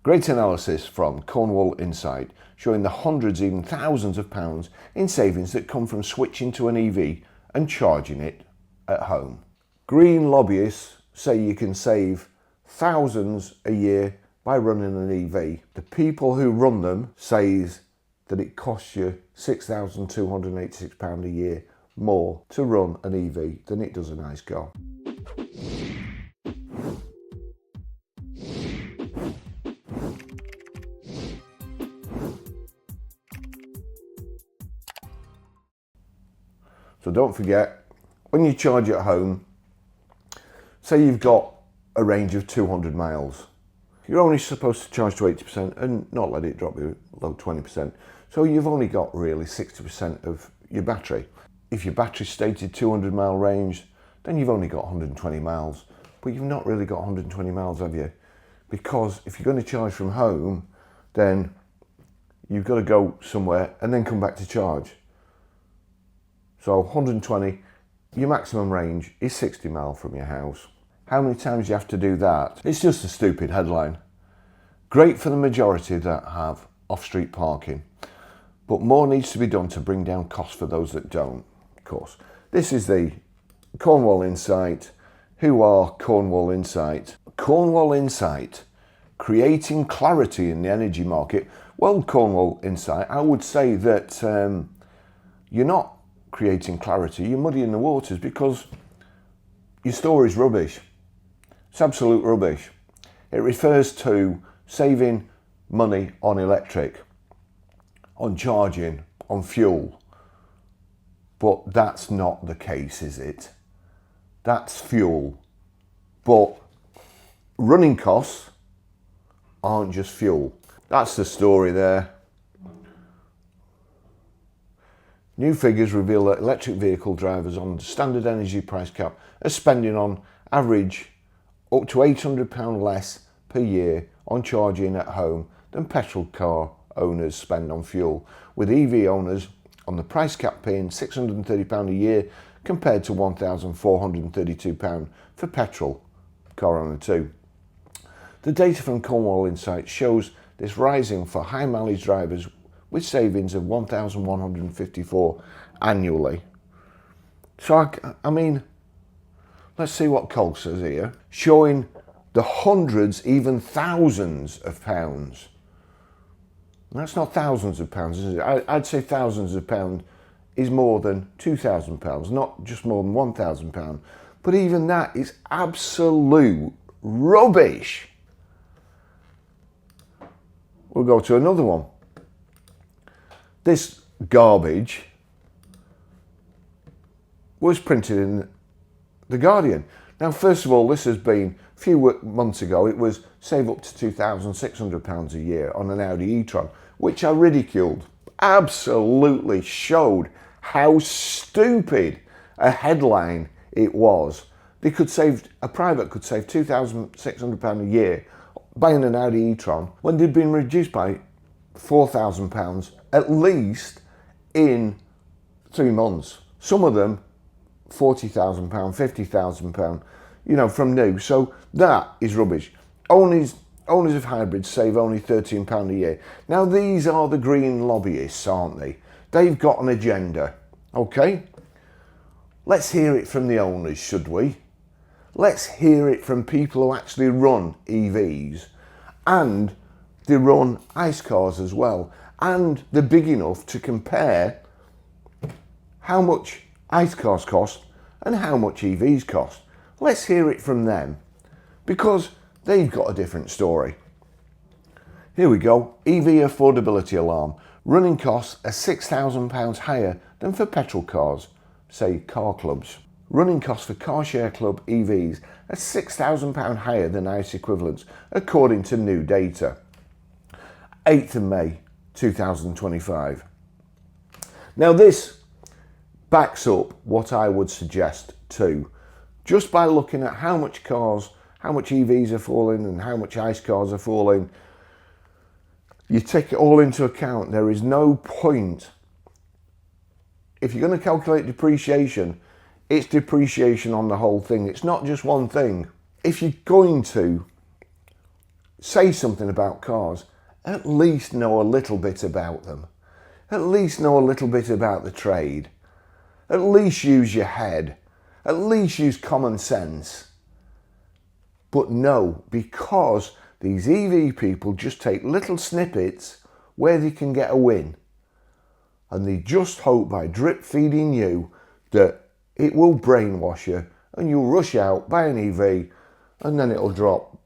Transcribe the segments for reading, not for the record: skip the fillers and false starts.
Great analysis from Cornwall Insight showing the hundreds, even thousands of pounds in savings that come from switching to an EV and charging it at home. Green lobbyists say you can save thousands a year by running an EV. The people who run them says that it costs you £6,286 a year more to run an EV than it does a nice car. So don't forget, when you charge at home, say you've got a range of 200 miles. You're only supposed to charge to 80% and not let it drop below 20%. So you've only got really 60% of your battery. If your battery's stated 200 mile range, then you've only got 120 miles. But you've not really got 120 miles, have you? Because if you're going to charge from home, then you've got to go somewhere and then come back to charge. So 120, your maximum range is 60 miles from your house. How many times you have to do that? It's just a stupid headline. Great for the majority that have off-street parking, but more needs to be done to bring down costs for those that don't, of course. This is the Cornwall Insight. Who are Cornwall Insight? Cornwall Insight, creating clarity in the energy market. Well, Cornwall Insight, I would say that you're not creating clarity, you're muddying the waters because your story's rubbish. It's absolute rubbish. It refers to saving money on electric, on charging, on fuel. But that's not the case, is it? That's fuel. But running costs aren't just fuel. That's the story there. New figures reveal that electric vehicle drivers on standard energy price cap are spending on average up to £800 less per year on charging at home than petrol car owners spend on fuel, with EV owners on the price cap paying £630 a year compared to £1,432 for petrol car owner too. The data from Cornwall Insight shows this rising for high mileage drivers with savings of £1,154 annually. So I mean, let's see what Cole says here, showing the hundreds, even thousands of pounds. And that's not thousands of pounds, is it? I'd say thousands of pounds is more than £2,000, not just more than £1,000. But even that is absolute rubbish. We'll go to another one. This garbage was printed in The Guardian. Now, first of all, this has been a few months ago. It was save up to £2,600 a year on an Audi e-tron, which I ridiculed. Absolutely showed how stupid a headline it was. A private could save £2,600 a year buying an Audi e-tron when they'd been reduced by £4,000 at least in 3 months. Some of them £40,000, £50,000, you know, from new. So that is rubbish. Owners of hybrids save only £13 a year. Now these are the green lobbyists, aren't they? They've got an agenda, okay? Let's hear it from the owners, should we? Let's hear it from people who actually run EVs, and they run ICE cars as well, and they're big enough to compare how much ICE cars cost and how much EVs cost. Let's hear it from them, because they've got a different story. Here we go. EV affordability alarm. Running costs are £6,000 higher than for petrol cars, say car clubs. Running costs for car share club EVs are £6,000 higher than ICE equivalents, according to new data. 8th of May 2025. Now this backs up what I would suggest too. Just by looking at how much EVs are falling and how much ICE cars are falling, you take it all into account. There is no point. If you're going to calculate depreciation, it's depreciation on the whole thing. It's not just one thing. If you're going to say something about cars, at least know a little bit about them. At least know a little bit about the trade. At least use your head. At least use common sense. But no, because these EV people just take little snippets where they can get a win. And they just hope by drip feeding you that it will brainwash you and you'll rush out, buy an EV, and then it'll drop,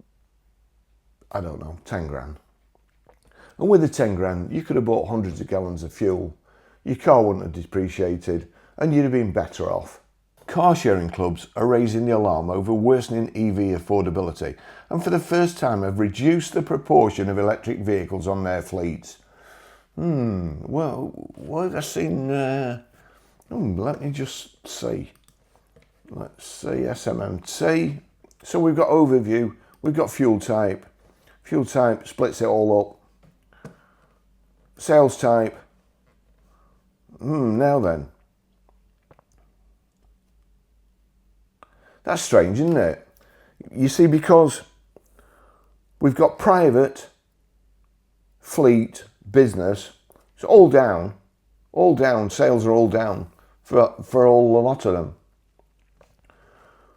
I don't know, 10 grand. And with the 10 grand, you could have bought hundreds of gallons of fuel. Your car wouldn't have depreciated and you'd have been better off. Car sharing clubs are raising the alarm over worsening EV affordability and for the first time have reduced the proportion of electric vehicles on their fleets. Well, what have I seen? Let me just see. Let's see, SMMT. So we've got overview, we've got fuel type. Fuel type splits it all up. Sales type. Now then. That's strange, isn't it? You see, because we've got private, fleet, business, it's all down, sales are all down for all a lot of them.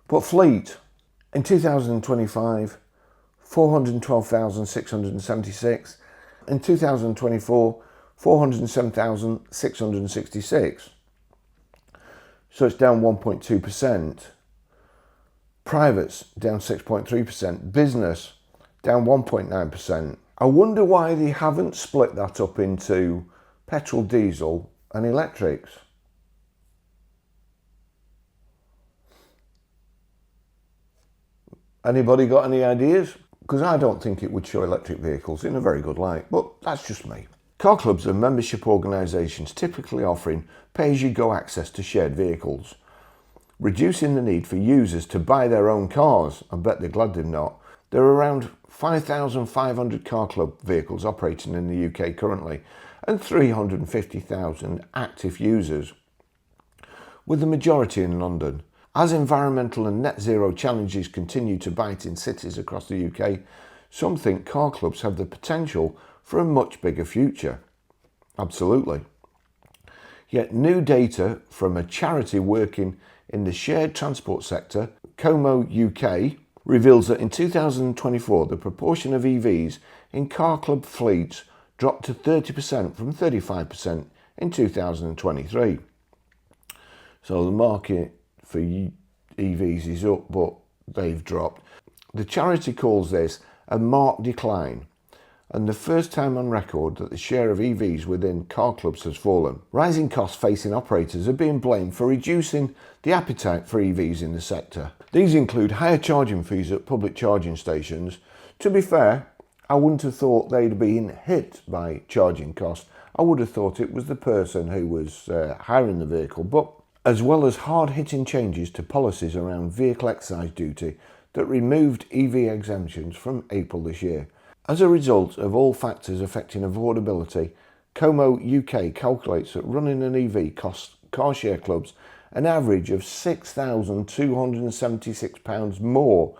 But fleet, in 2025, 412,676, in 2024, 407,666. So it's down 1.2%. Privates down 6.3%, business down 1.9%. I wonder why they haven't split that up into petrol, diesel and electrics. Anybody got any ideas? Because I don't think it would show electric vehicles in a very good light, but that's just me. Car clubs are membership organisations typically offering pay-as-you-go access to shared vehicles, reducing the need for users to buy their own cars. I bet they're glad they're not. There are around 5,500 car club vehicles operating in the UK currently and 350,000 active users, with the majority in London. As environmental and net zero challenges continue to bite in cities across the UK, some think car clubs have the potential for a much bigger future. Absolutely. Yet new data from a charity working in the shared transport sector, Como UK, reveals that in 2024 the proportion of EVs in car club fleets dropped to 30% from 35% in 2023. So the market for EVs is up, but they've dropped. The charity calls this a marked decline, and the first time on record that the share of EVs within car clubs has fallen. Rising costs facing operators are being blamed for reducing the appetite for EVs in the sector. These include higher charging fees at public charging stations. To be fair, I wouldn't have thought they'd been hit by charging costs. I would have thought it was the person who was hiring the vehicle, but as well as hard-hitting changes to policies around vehicle excise duty that removed EV exemptions from April this year. As a result of all factors affecting affordability, Como UK calculates that running an EV costs car share clubs an average of £6,276 more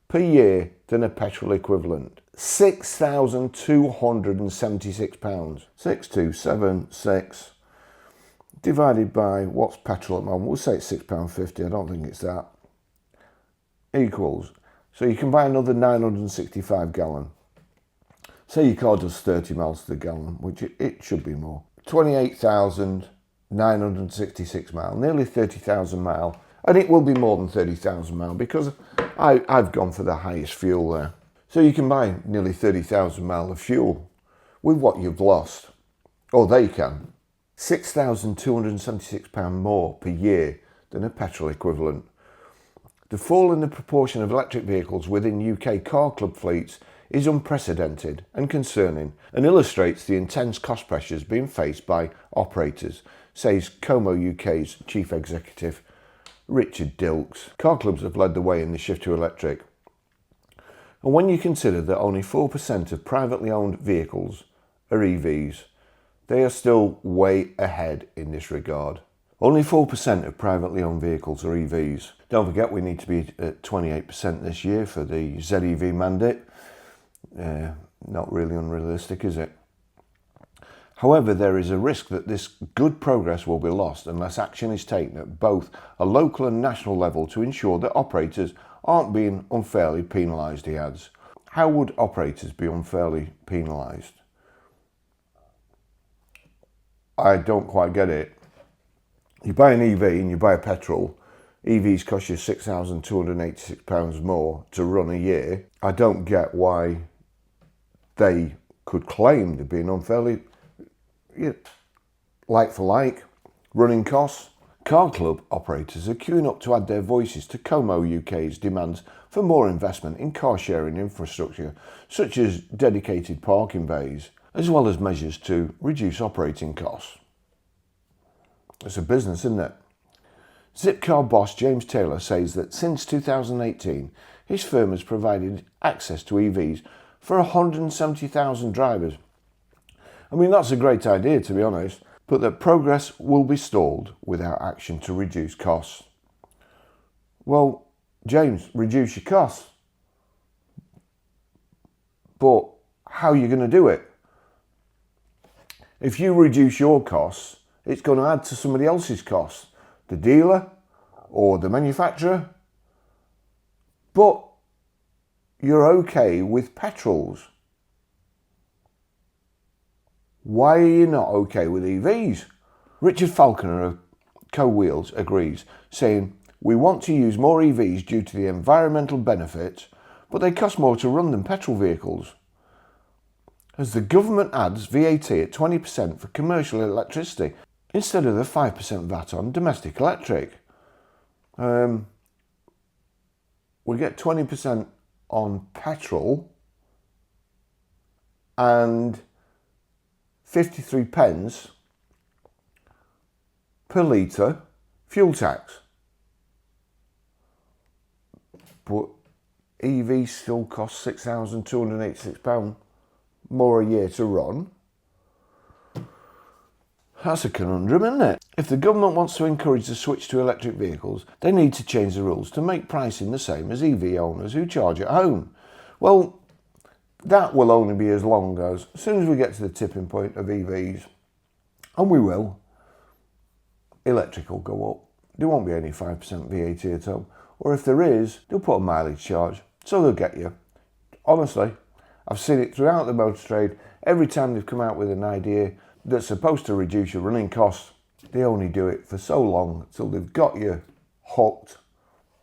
per year than a petrol equivalent. £6,276. 6276 divided by what's petrol at the moment. We'll say it's £6.50. I don't think it's that. Equals. So you can buy another 965 gallon. Say your car does 30 miles to the gallon, which it should be more. 28,966 miles, nearly 30,000 miles. And it will be more than 30,000 miles because I've gone for the highest fuel there. So you can buy nearly 30,000 miles of fuel with what you've lost. Or they can. £6,276 more per year than a petrol equivalent. The fall in the proportion of electric vehicles within UK car club fleets is unprecedented and concerning and illustrates the intense cost pressures being faced by operators, says Como UK's Chief Executive Richard Dilks. Car clubs have led the way in the shift to electric. And when you consider that only 4% of privately owned vehicles are EVs, they are still way ahead in this regard. Only 4% of privately owned vehicles are EVs. Don't forget we need to be at 28% this year for the ZEV mandate. not really unrealistic, is it? However, there is a risk that this good progress will be lost unless action is taken at both a local and national level to ensure that operators aren't being unfairly penalised, he adds. How would operators be unfairly penalised? I don't quite get it. You buy an EV and you buy a petrol. EVs cost you £6,286 more to run a year. I don't get why they could claim they're being unfairly, like for like, running costs. Car club operators are queuing up to add their voices to Como UK's demands for more investment in car sharing infrastructure, such as dedicated parking bays, as well as measures to reduce operating costs. It's a business, isn't it? Zipcar boss James Taylor says that since 2018, his firm has provided access to EVs for 170,000 drivers. I mean, that's a great idea, to be honest, but that progress will be stalled without action to reduce costs. Well, James, reduce your costs. But how are you going to do it? If you reduce your costs, it's going to add to somebody else's costs, the dealer or the manufacturer. But you're okay with petrols. Why are you not okay with EVs? Richard Falconer of Co-Wheels agrees, saying, "We want to use more EVs due to the environmental benefits, but they cost more to run than petrol vehicles. As the government adds VAT at 20% for commercial electricity instead of the 5% VAT on domestic electric. We get 20% on petrol and 53 pence per litre fuel tax. But EVs still cost £6,286 more a year to run. That's a conundrum, isn't it? If the government wants to encourage the switch to electric vehicles, they need to change the rules to make pricing the same as EV owners who charge at home. Well, that will only be as long as soon as we get to the tipping point of EVs, and we will, electric will go up. There won't be any 5% VAT at all. Or if there is, they'll put a mileage charge, so they'll get you. Honestly, I've seen it throughout the motor trade. Every time they've come out with an idea that's supposed to reduce your running costs, they only do it for so long till they've got you hooked,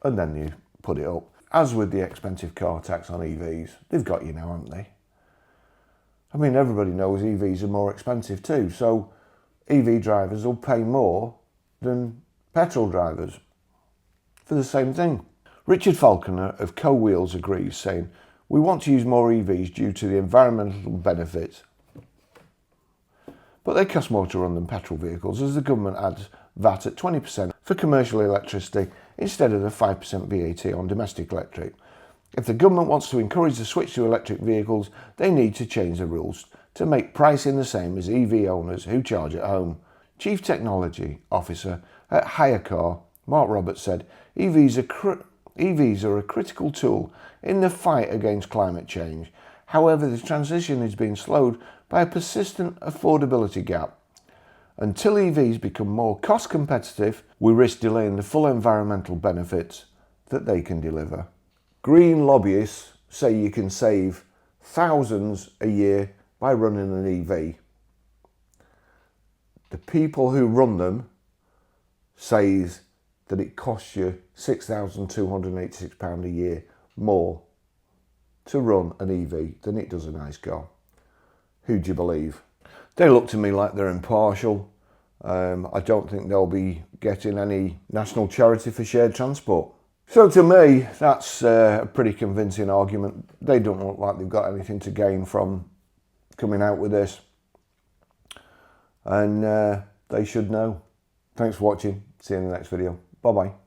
and then you put it up. As with the expensive car tax on EVs, they've got you now, haven't they? I mean, everybody knows EVs are more expensive too, so EV drivers will pay more than petrol drivers for the same thing. Richard Falconer of Co-Wheels agrees, saying, "We want to use more EVs due to the environmental benefits, but they cost more to run than petrol vehicles as the government adds VAT at 20% for commercial electricity instead of the 5% VAT on domestic electric. If the government wants to encourage the switch to electric vehicles, they need to change the rules to make pricing the same as EV owners who charge at home." Chief Technology Officer at HireCar, Mark Roberts, said, EVs are a critical tool in the fight against climate change. However, the transition is being slowed by a persistent affordability gap. Until EVs become more cost competitive, we risk delaying the full environmental benefits that they can deliver. Green lobbyists say you can save thousands a year by running an EV. The people who run them says that it costs you £6,286 a year more to run an EV than it does a nice car. Who do you believe? They look to me like they're impartial. I don't think they'll be getting any national charity for shared transport. So to me, that's a pretty convincing argument. They don't look like they've got anything to gain from coming out with this. And they should know. Thanks for watching. See you in the next video. Bye-bye.